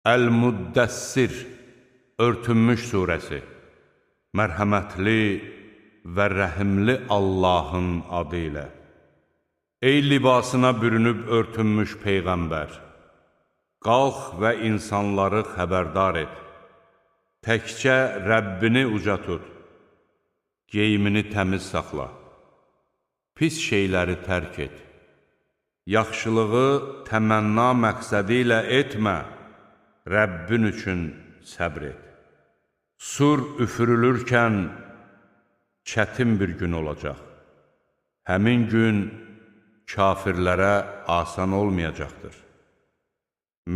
Əl-Müddəssir, Örtünmüş surəsi. Mərhəmətli və rəhimli Allahın adı ilə. Ey libasına bürünüb örtünmüş Peyğəmbər! Qalx və insanları xəbərdar et. Təkcə Rəbbini uca tut. Geyimini təmiz saxla. Pis şeyləri tərk et. Yaxşılığı təmənna məqsədi ilə etmə. Rəbbin üçün səbr et. Sur üfürülürkən çətin bir gün olacaq. Həmin gün kafirlərə asan olmayacaqdır.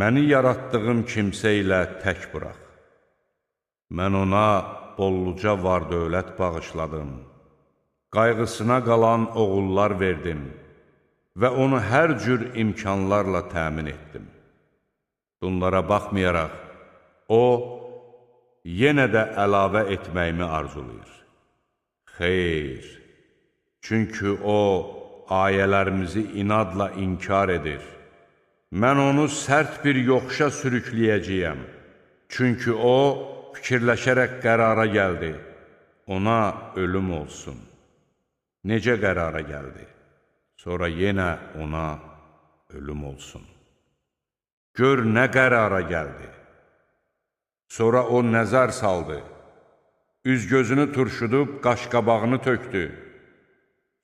Məni yaratdığım kimsə ilə tək burax. Mən ona bolluca var-dövlət bağışladım. Qayğısına qalan oğullar verdim və onu hər cür imkanlarla təmin etdim. Bunlara baxmayaraq, o, yenə də əlavə etməyimi arzulayır. Xeyr, çünki o, ayələrimizi inadla inkar edir. Mən onu sərt bir yoxuşa sürükləyəcəyəm. Çünki o, fikirləşərək qərara gəldi. Ona ölüm olsun. Necə qərara gəldi? Sonra yenə ona ölüm olsun. Gör nə qərara gəldi. Sonra o nəzər saldı. Üz-gözünü turşudub qaş-qabağını tökdü.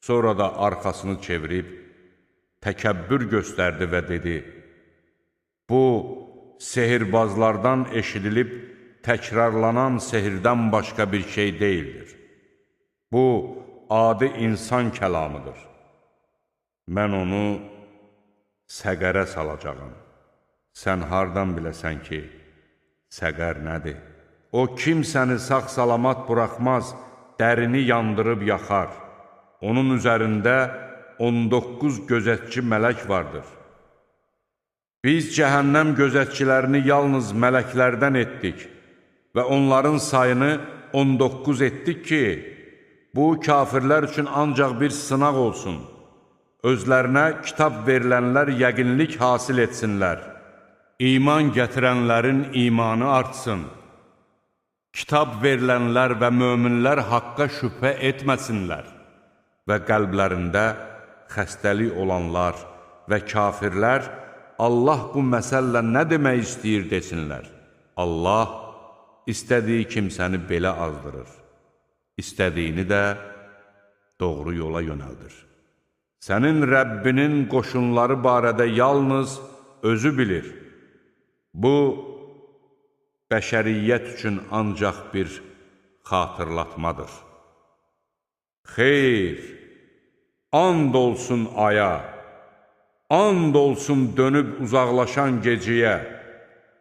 Sonra da arxasını çevirib təkəbbür göstərdi və dedi: Bu, sehirbazlardan eşidilib təkrarlanan sehirdən başqa bir şey deyildir. Bu, adi insan kəlamıdır. Mən onu səqərə salacağım. Sən hardan biləsən ki, səqər nədir? O, kimsəni sağ-salamat buraxmaz, dərini yandırıb yaxar. Onun üzərində 19 gözətçi mələk vardır. Biz cəhənnəm gözətçilərini yalnız mələklərdən etdik və onların sayını 19 etdik ki, bu, kafirlər üçün ancaq bir sınaq olsun. Özlərinə kitab verilənlər yəqinlik hasil etsinlər. İman gətirənlərin imanı artsın. Kitab verilənlər və möminlər haqqa şübhə etməsinlər və qəlblərində xəstəlik olanlar və kafirlər Allah bu məsəllə nə demək istəyir desinlər. Allah istədiyi kimsəni belə azdırır, istədiyini də doğru yola yönəldir. Sənin Rəbbinin qoşunları barədə yalnız özü bilir. Bu, bəşəriyyət üçün ancaq bir xatırlatmadır. Xeyr, and olsun aya, and olsun dönüb uzaqlaşan gecəyə,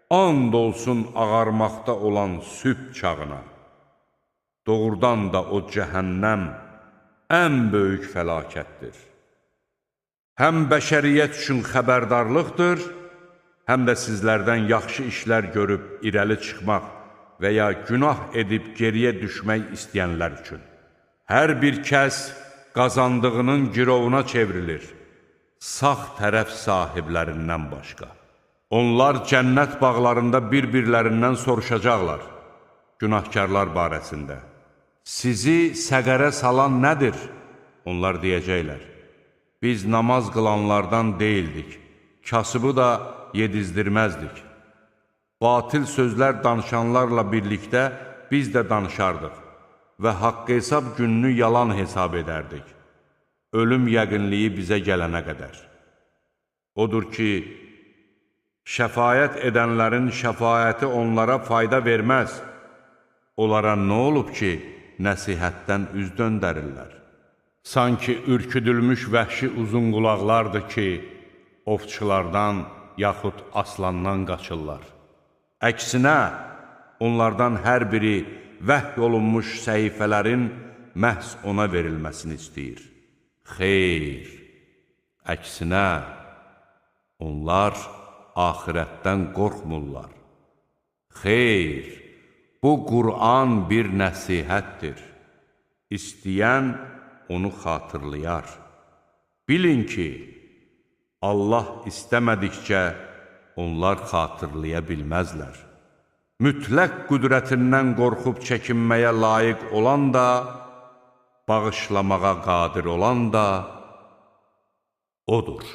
and olsun ağarmaqda olan sübh çağına. Doğrudan da o cəhənnəm ən böyük fəlakətdir. Həm bəşəriyyət üçün xəbərdarlıqdır, həm də sizlərdən yaxşı işlər görüb irəli çıxmaq və ya günah edib geriyə düşmək istəyənlər üçün. Hər bir kəs qazandığının girovuna çevrilir, sağ tərəf sahiblərindən başqa. Onlar cənnət bağlarında bir-birlərindən soruşacaqlar, günahkarlar barəsində. Sizi səqərə salan nədir? Onlar deyəcəklər, biz namaz qılanlardan deyildik, kasıbı da yedizdirməzdik. Batil sözlər danışanlarla birlikdə biz də danışardıq və haqq hesab gününü yalan hesab edərdik. Ölüm yəqinliyi bizə gələnə qədər. Odur ki, şəfaət edənlərin şəfaəti onlara fayda verməz. Onlara nə olub ki, nəsihətdən üz döndərirlər? Sanki ürküdülmüş vəhşi uzun qulaqlardır ki, ovçulardan yaxud aslandan qaçırlar. Əksinə, onlardan hər biri vəhy olunmuş səhifələrin məhz ona verilməsini istəyir. Xeyr, əksinə, onlar axirətdən qorxmurlar. Xeyr, bu Qur'an bir nəsihətdir. İstəyən onu xatırlayar. Bilin ki, Allah istəmədikcə onlar xatırlaya bilməzlər. Mütləq qüdrətindən qorxub çəkinməyə layiq olan da, bağışlamağa qadir olan da odur.